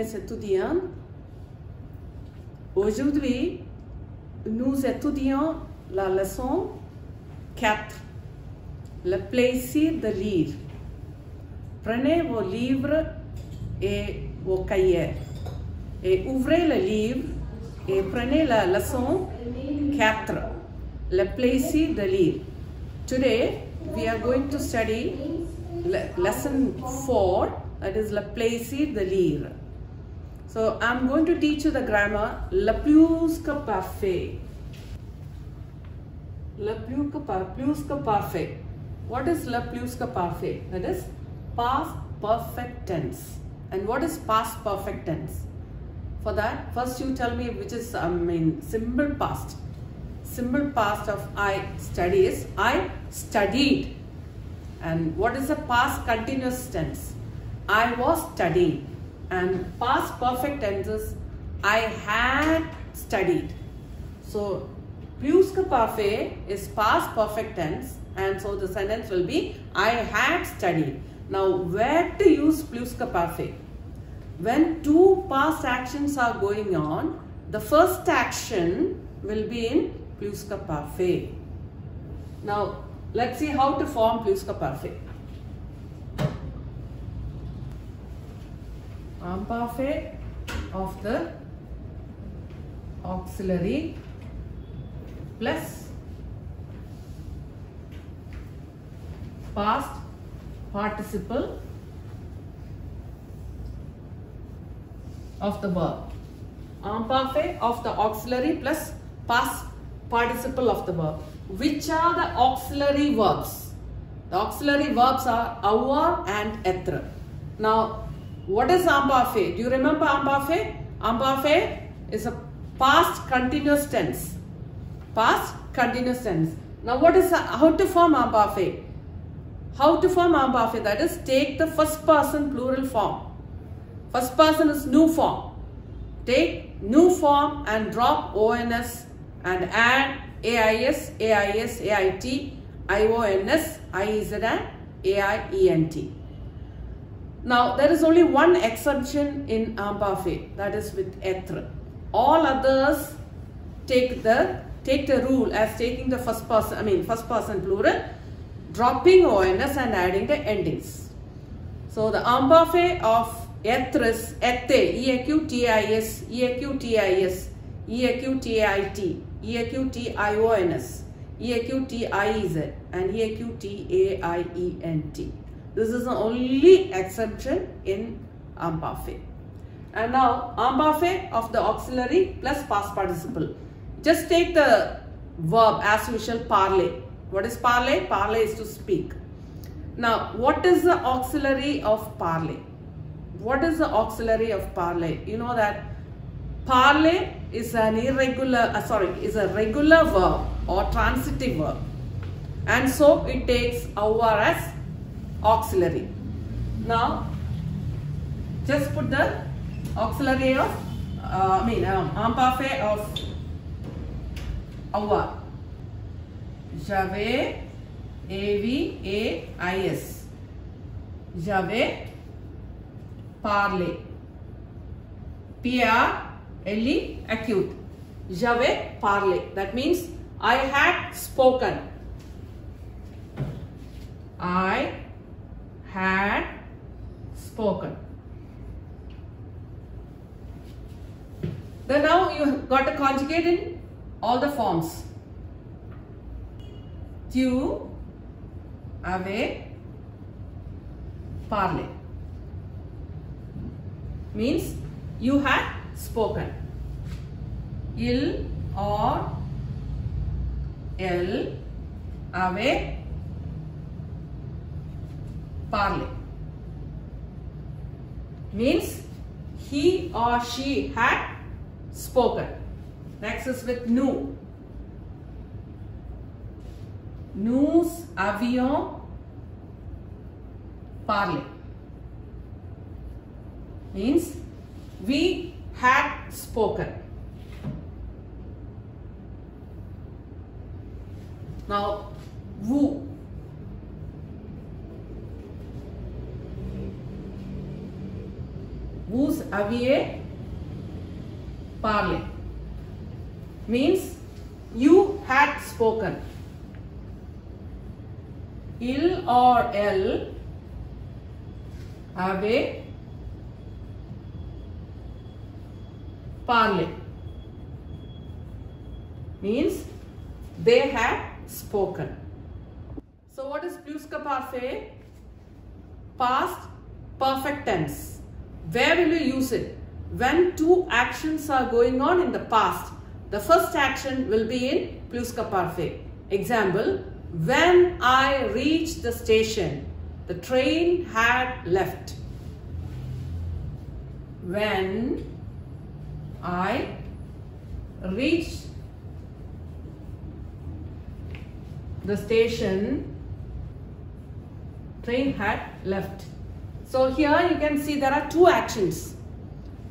mes étudiants. Aujourd'hui, nous étudions la leçon 4, le plaisir de lire. Prenez vos livres et vos cahiers et ouvrez le livre et prenez la leçon 4, le plaisir de lire. Today, we are going to study lesson 4, that is le plaisir de lire. So, I am going to teach you the grammar le plus que parfait. Le plus que parfait. What is le plus que parfait? That is past perfect tense. And what is past perfect tense? For that, first you tell me which is, simple past. Simple past of I study is I studied. And what is the past continuous tense? I was studying. And past perfect tense is I had studied. So, plus que parfait is past perfect tense. And so the sentence will be I had studied. Now, where to use plus que parfait? When two past actions are going on, the first action will be in plus que parfait. Now, let's see how to form plus que parfait. Imperfect of the auxiliary plus past participle of the verb. Imperfect of the auxiliary plus past participle of the verb. Which are the auxiliary verbs? The auxiliary verbs are avoir and être. Now, what is imperfect? Do you remember imperfect? Imperfect is a past continuous tense. Past continuous tense. Now, what is how to form imperfect? How to form imperfect? That is, take the first person plural form. First person is new form. Take new form and drop ONS and add AIS, AIS, AIT, IONS, IEZ and AIENT. Now, there is only one exception in imperfect, that is with être. All others take the rule as taking the first person plural, dropping ONS and adding the endings. So, the imperfect of être is ete, EAQTIS, EAQTIS, EAQTIT, EAQTIONS, EAQTIEZ and EAQTAIENT. This is the only exception in imperfect. And now, imperfect of the auxiliary plus past participle. Just take the verb as usual, parler. What is parler? Parler is to speak. Now, what is the auxiliary of parler? What is the auxiliary of parler? You know that parler is an is a regular verb or transitive verb. And so, it takes avoir as auxiliary. Now, just put the auxiliary of, imperfect of avoir. J'avais, AVAIS. J'avais parlé. PRLE, acute. J'avais parlé. That means I had spoken. I had spoken. Then now you got to conjugate in all the forms. Tu avais parlé. Means you had spoken. Il or elle avait parlé. Means he or she had spoken. Next is with nous. Nous avions parlé. Means we had spoken. Now, vous. Vous aviez parlé. Means you had spoken. Il or elle avait parlé. Means they had spoken. So what is plus que parfait? Past perfect tense. Where will you use it? When two actions are going on in the past, the first action will be in plus que parfait. Example, when I reached the station, the train had left. When I reached the station, train had left. So here you can see there are two actions.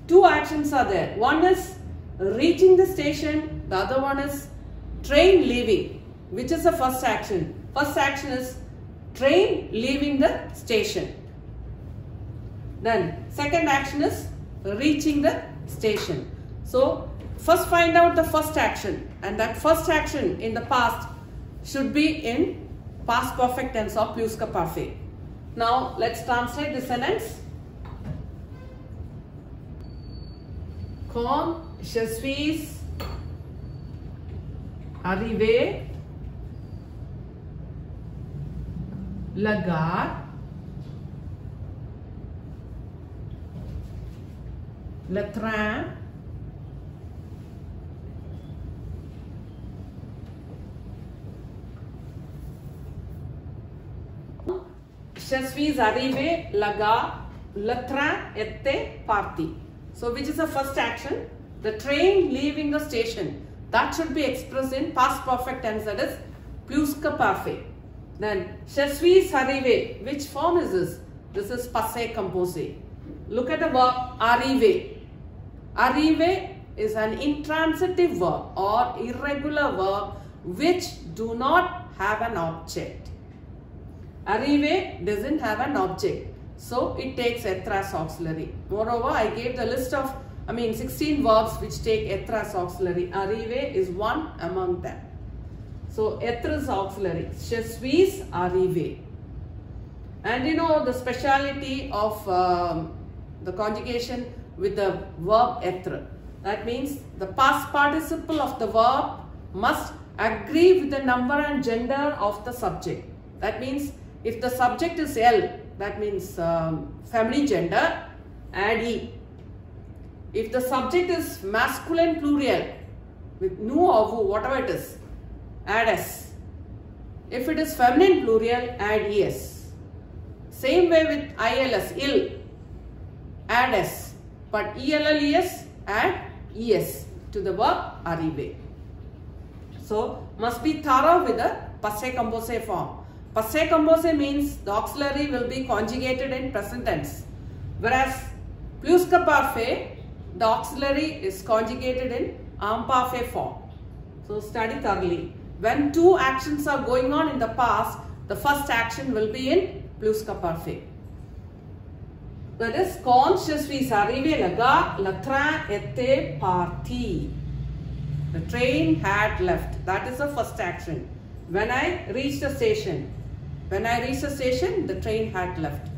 Two actions are there. One is reaching the station, the other one is train leaving. Which is the first action? First action is train leaving the station. Then second action is reaching the station. So first find out the first action, and that first action in the past should be in past perfect tense or plus que parfait. Now let's translate the sentence. Quand je suis arrivé la gare, le train je suis arrivé la gare, le train était parti. So which is the first action? The train leaving the station. That should be expressed in past perfect tense, that is plus que parfait. Then je suis arrivé. Which form is this? This is passé composé. Look at the verb arriver. Arriver is an intransitive verb or irregular verb which do not have an object. Arriver doesn't have an object, so it takes être as auxiliary. Moreover, I gave the list of 16 verbs which take être as auxiliary. Arriver is one among them. So être is auxiliary. Je suis arrivé. And you know the speciality of the conjugation with the verb être. That means the past participle of the verb must agree with the number and gender of the subject. That means if the subject is L, that means feminine gender, add E. If the subject is masculine plural with nu or vu, whatever it is, add S. If it is feminine plural, add ES. Same way with ILS, ill, add S. But ELLES, add ES to the verb arriver. So must be thorough with the passé composé form. Passé composé means the auxiliary will be conjugated in present tense, whereas plus que parfait, the auxiliary is conjugated in imparfait form. So study thoroughly. When two actions are going on in the past, the first action will be in plus que parfait. That is, quand je suis arrivé la gare, le train était parti. The train had left. That is the first action. When I reached the station. When I reached the station, the train had left.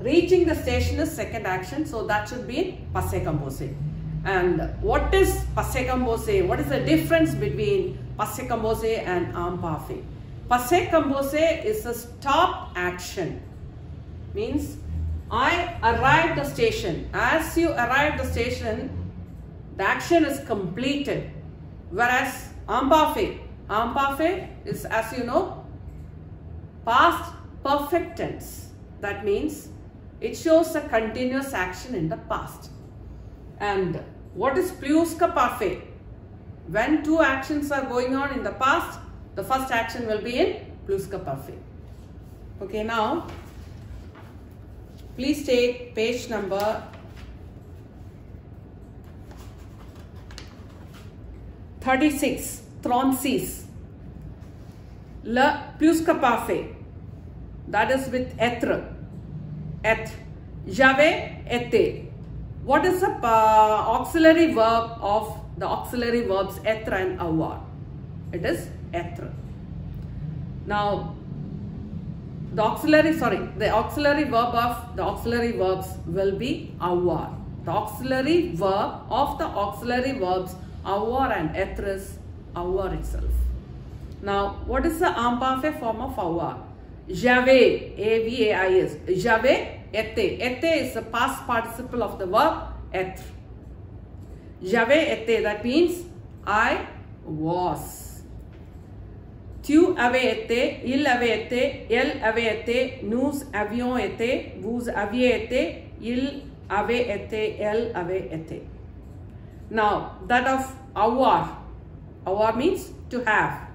Reaching the station is second action, so that should be in passé composé. And what is passé composé? What is the difference between passé composé and imparfait? Passé composé is a stop action. Means I arrived the station. As you arrive the station, the action is completed. Whereas imparfait is, as you know, past perfect tense. That means it shows a continuous action in the past. And what is plus que parfait? When two actions are going on in the past, the first action will be in plus que parfait. Okay, now please take page number 36, 36. Le plus que parfait. That is with être. Être. J'avais été. What is the auxiliary verb of the auxiliary verbs etre and avoir? It is etre. Now, the auxiliary verb of the auxiliary verbs will be avoir. The auxiliary verb of the auxiliary verbs avoir and etre is avoir itself. Now, what is the imparfait form of avoir? J'avais, A-V-A-I-S. J'avais été. Été is the past participle of the verb être. J'avais été, that means I was. Tu avais été, il avait été, elle avait été, nous avions été, vous aviez été, il avait été, elle avait été. Now, that of avoir. Avoir means to have.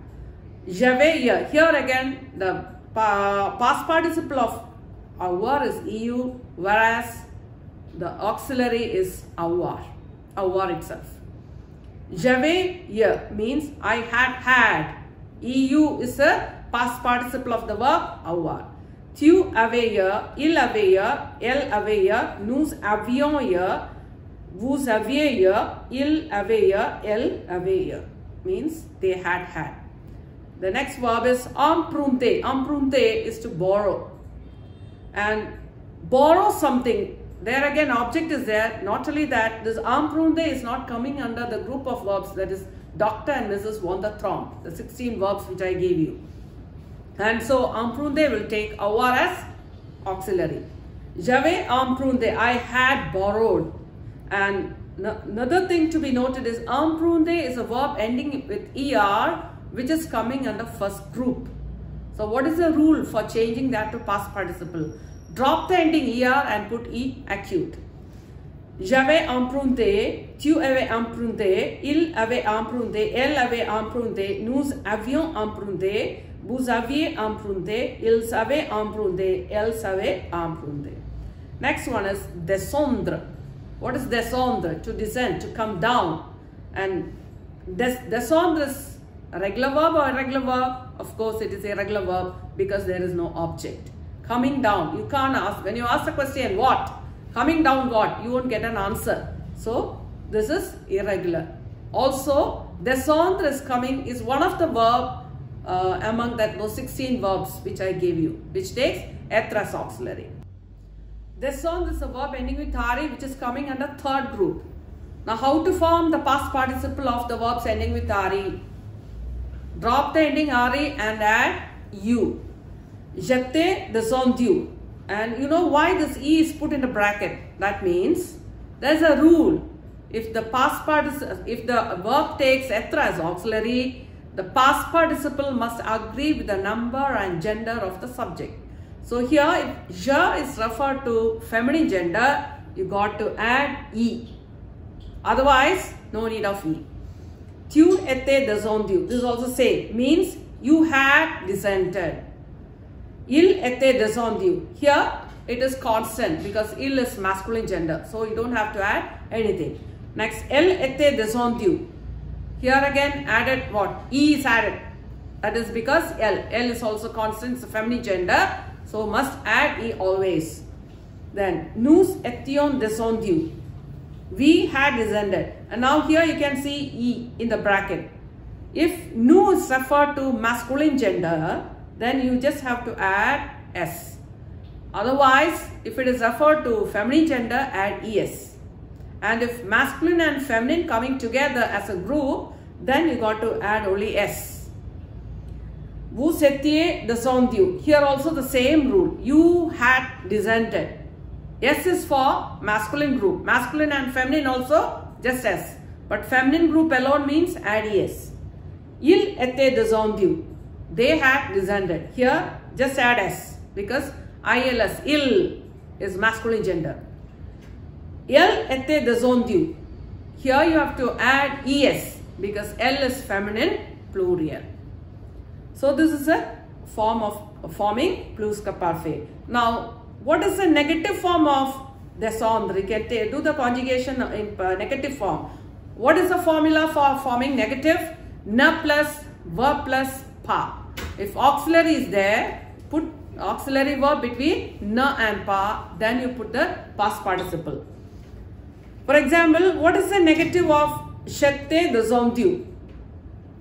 J'avais here. Here again, the past participle of avoir is eu, whereas the auxiliary is avoir itself. J'avais here means I had. Eu is a past participle of the verb avoir. Tu avais here, il avait here, elle avait here, nous avions here, vous aviez here, il avait here, elle avait here. Means they had. The next verb is emprunter. Emprunter is to borrow. And borrow something. There again object is there. Not only that, this emprunter is not coming under the group of verbs, that is Dr. and Mrs. won the throne. The 16 verbs which I gave you. And so emprunter will take avoir as auxiliary. J'avais emprunté. I had borrowed. And another thing to be noted is emprunter is a verb ending with er, which is coming under first group. So what is the rule for changing that to past participle? Drop the ending er and put e acute. J'avais emprunté, tu avais emprunté, il avait emprunté, elle avait emprunté, nous avions emprunté, vous aviez emprunté, ils avaient emprunté, elles avaient emprunté. Next one is descendre. What is descendre? To descend, to come down. And descendre is a regular verb or irregular verb? Of course, it is a regular verb because there is no object. Coming down, you can't ask. When you ask the question, what? Coming down what? You won't get an answer. So, this is irregular. Also, descendre is one of the verb among those 16 verbs which I gave you, which takes etre as auxiliary. Descendre is a verb ending with -re, which is coming under third group. Now, how to form the past participle of the verbs ending with -re? Drop the ending -re and add u. J'étais descendu. And you know why this e is put in the bracket? That means there's a rule. If the verb takes etre as auxiliary, the past participle must agree with the number and gender of the subject. So here, if je is referred to feminine gender, you got to add e. Otherwise, no need of e. Tu étais descendu. This is also same. Means you had descended. Il était descendu. Here, it is constant because il is masculine gender. So, you don't have to add anything. Next, elle était descendue. Here again, added what? E is added. That is because L is also constant, it's a feminine gender. So, must add E always. Then, nous étions descendus. We had descended. And now here you can see E in the bracket. If nous is referred to masculine gender, then you just have to add S. Otherwise, if it is referred to feminine gender, add ES. And if masculine and feminine coming together as a group, then you got to add only S. Vous étiez descendu. Here also the same rule. You had descended. S is for masculine group. Masculine and feminine also just S. But feminine group alone means add ES. Ils étaient descendus. They had descended. Here just add S because ILS, il is masculine gender. Elle était descendue. Here you have to add ES because L is feminine plural. So this is a form of forming pluscuparfait. Now what is the negative form of descendre? You can do the conjugation in negative form. What is the formula for forming negative? Ne plus verb plus pa. If auxiliary is there, put auxiliary verb between ne and pa, then you put the past participle. For example, what is the negative of j'étais descendu?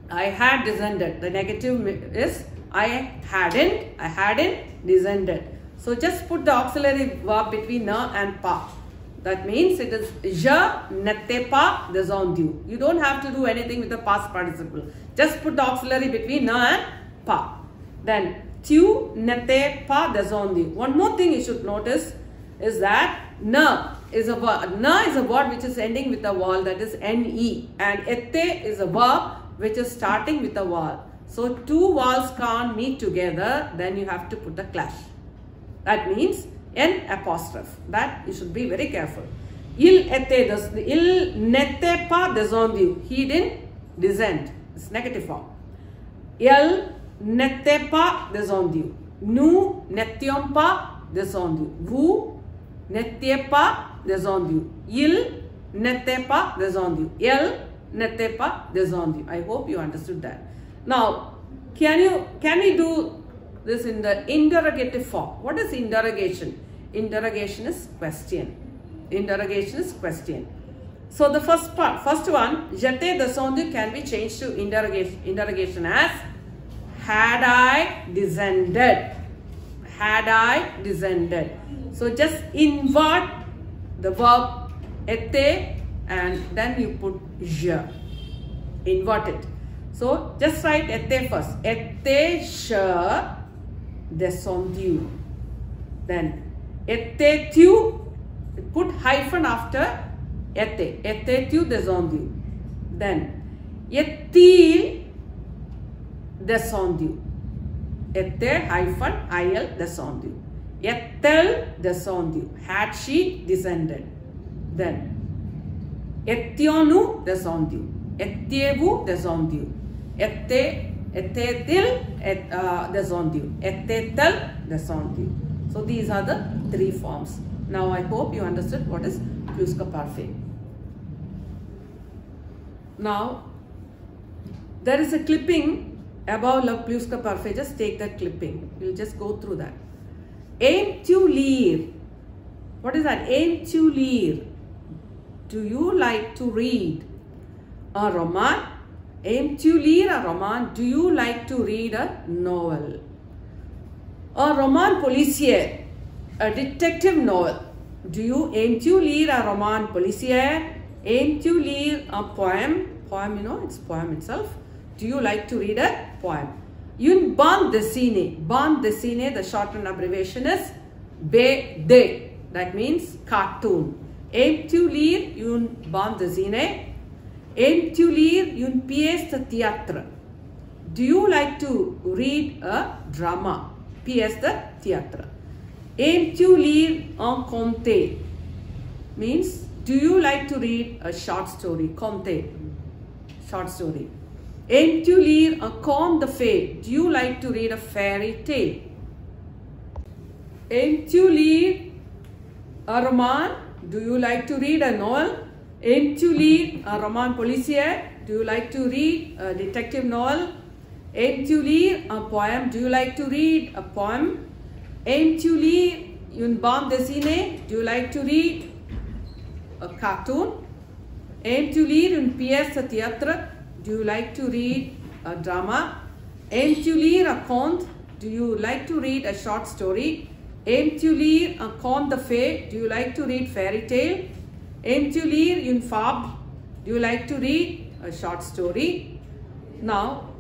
I had descended. The negative is I hadn't descended. So just put the auxiliary verb between na and pas. That means it is je n'étais pas descendu. You don't have to do anything with the past participle. Just put the auxiliary between na and pas. Then tu n'étais pas descendu. One more thing you should notice is that na is a word. Na is a word which is ending with a vowel, that is ne, and était is a verb which is starting with a vowel. So two vowels can't meet together, then you have to put the clash. That means n apostrophe. That you should be very careful. Il n'était pas descendu. He didn't descend. It's negative form. Elle n'était pas descendu. Nous n'étions pas descendus. Vous n'étiez pas descendu. Il n'était pas descendu. Elle n'était pas descendu. I hope you understood that. Now, can we do this in the interrogative form? What is interrogation? Interrogation is question. Interrogation is question. So the first one, j'étais descendu, can be changed to interrogation as had I descended? Had I descended? So just invert the verb était and then you put je. Invert it. So just write était first. Étais-je descendu? Then étais-tu? Put hyphen after était. Étais-tu descendu? Then est-il descendu? Était hyphen il descendu. Est-elle descendu? Had she descended? Then étions-nous descendu? Étiez-vous descendu? Était-il descendu? Était-elle descendu? So these are the three forms. Now I hope you understood what is pluscuparfait. Now there is a clipping above le pluscuparfait. Just take that clipping. We'll just go through that. Aimes-tu lire? What is that? Aimes-tu lire? Do you like to read a roman? Aimes-tu lire a roman? Do you like to read a novel? A roman policier, a detective novel. Aimes-tu lire a roman policier? Aimes-tu lire a poem? Poem, you know, it's poem itself. Do you like to read a poem? Une bande dessinée. Bande dessinée, the shortened abbreviation is BD. That means cartoon. Aimes-tu lire une bande dessinée? Aimes-tu lire une pièce de théâtre? Do you like to read a drama? Pièce de théâtre. Aimes-tu lire un conte? Means, do you like to read a short story? Conte. Short story. Aimes-tu lire un conte de fées? Do you like to read a fairy tale? Aimes-tu lire a roman? Do you like to read a novel? Aimes-tu lire a roman policier? Do you like to read a detective novel? Aimes-tu lire un poem? Do you like to read a poem? Aimes-tu lire une bande dessinée? Do you like to read a cartoon? Aimes-tu lire une pièce de théâtre? Do you like to read a drama? Aimes-tu lire un conte? Do you like to read a short story? Aimes-tu lire un conte de fées? Do you like to read fairy tale? Aimes-tu lire une fable? Do you like to read a short story? Now,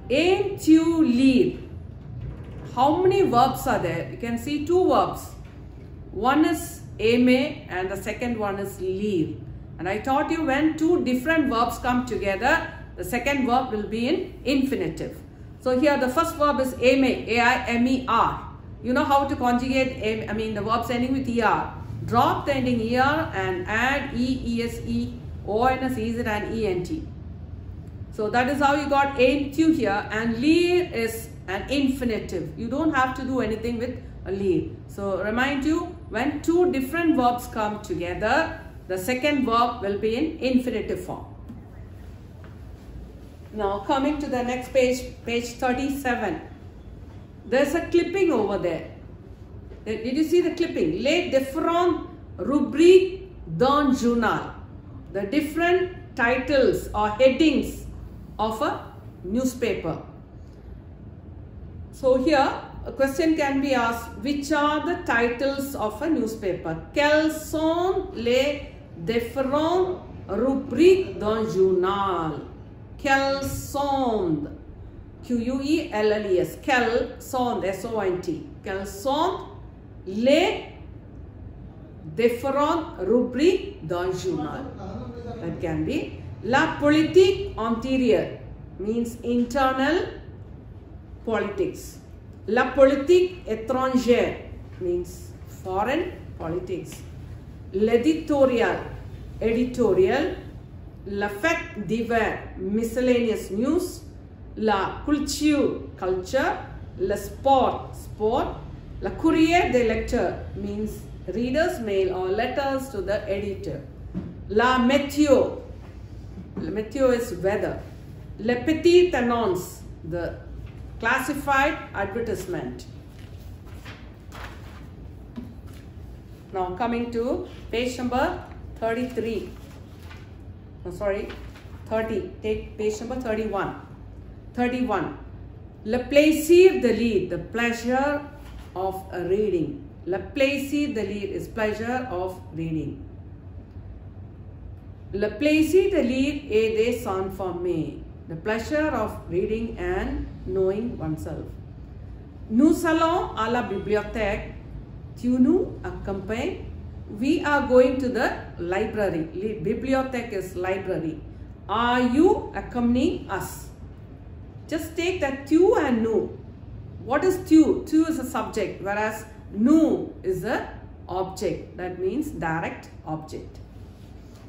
aimes-tu lire? How many verbs are there? You can see two verbs. One is aimer and the second one is lire. And I taught you when two different verbs come together, the second verb will be in infinitive. So here the first verb is aimer, A-I-M-E-R. You know how to conjugate, the verbs ending with ER. Drop the ending ER and add E-E-S-E, O-N-S-E-Z and E-N-T. So that is how you got aimes-tu here, and lire is an infinitive. You don't have to do anything with a lire. So remind you, when two different verbs come together, the second verb will be in infinitive form. Now coming to the next page, page 37. There's a clipping over there. Did you see the clipping? Les différentes rubriques d'un journal. The different titles or headings of a newspaper. So here a question can be asked, which are the titles of a newspaper? Quelles sont les différentes rubriques d'un journal? Quelles sont, Quelles, quelles sont, S-O-N-T, quelles sont les différentes rubriques d'un journal? That can be la politique intérieure, means internal politics. La politique étrangère means foreign politics. L'éditorial, editorial. La fête divers, miscellaneous news. La culture, culture. Le sport, sport. La courrier des lecteurs means reader's mail or letters to the editor. La météo. La météo is weather. Le petit annonce, the classified advertisement. Now coming to page number 33. Oh, sorry, 30. Take page number 31. 31. Le plaisir de lire, the pleasure of reading. Le plaisir de lire is pleasure of reading. Le plaisir de lire et de s'informer. The pleasure of reading and knowing oneself. Nous allons à la bibliothèque. Tu nous accompagnes. We are going to the library. Bibliothèque is library. Are you accompanying us? Just take that tu and nous. What is tu? Tu is a subject, whereas nous is a object. That means direct object.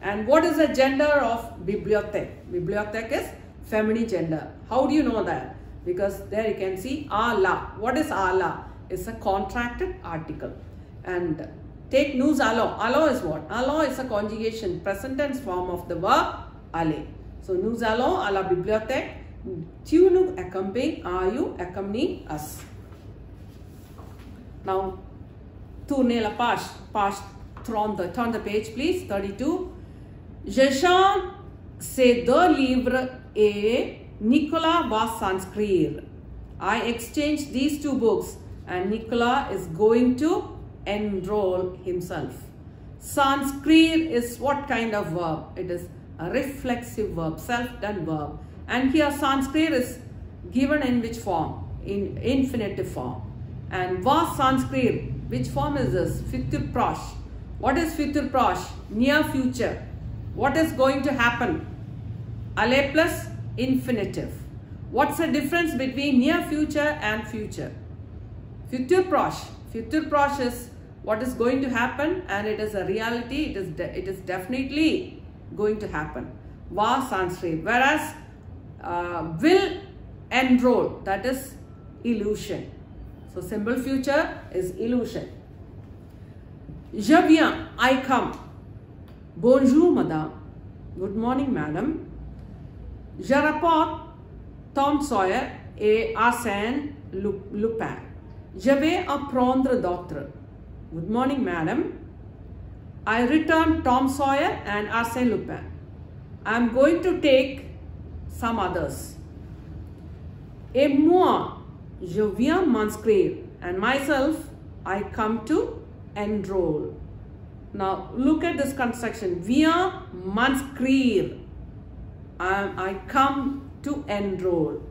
And what is the gender of bibliothèque? Bibliothèque is feminine gender. How do you know that? Because there you can see à la. What is à la? It's a contracted article. And take nous allons. Allons is what? Allons is a conjugation, present tense form of the verb aller. So nous allons à la bibliothèque. Tu nous accompagnes. Are you accompanying us? Now, tournez la page. Turn the page, please. 32. J'échange ces deux livres et Nicolas va s'inscrire. I exchange these two books and Nicolas is going to enroll himself. S'inscrire is what kind of verb? It is a reflexive verb, self-done verb. And here s'inscrire is given in which form? In infinitive form. And va s'inscrire, which form is this? Futur proche. What is futur proche? Near future. What is going to happen? Aller plus infinitive. What's the difference between near future and future? Futur proche. Futur proche is what is going to happen and it is a reality. It is definitely going to happen. Va s'inscrire. Whereas will enroll, that is illusion. So simple future is illusion. Je viens, I come. Bonjour madame. Good morning madam. Je rapporte Tom Sawyer et Arsène Lupin. Je vais apprendre d'autres. Good morning madam. I return Tom Sawyer and Arsène Lupin. I am going to take some others. Et moi, je viens m'inscrire. And myself, I come to enroll. Now look at this construction. Viens m'inscrire. I come to enroll.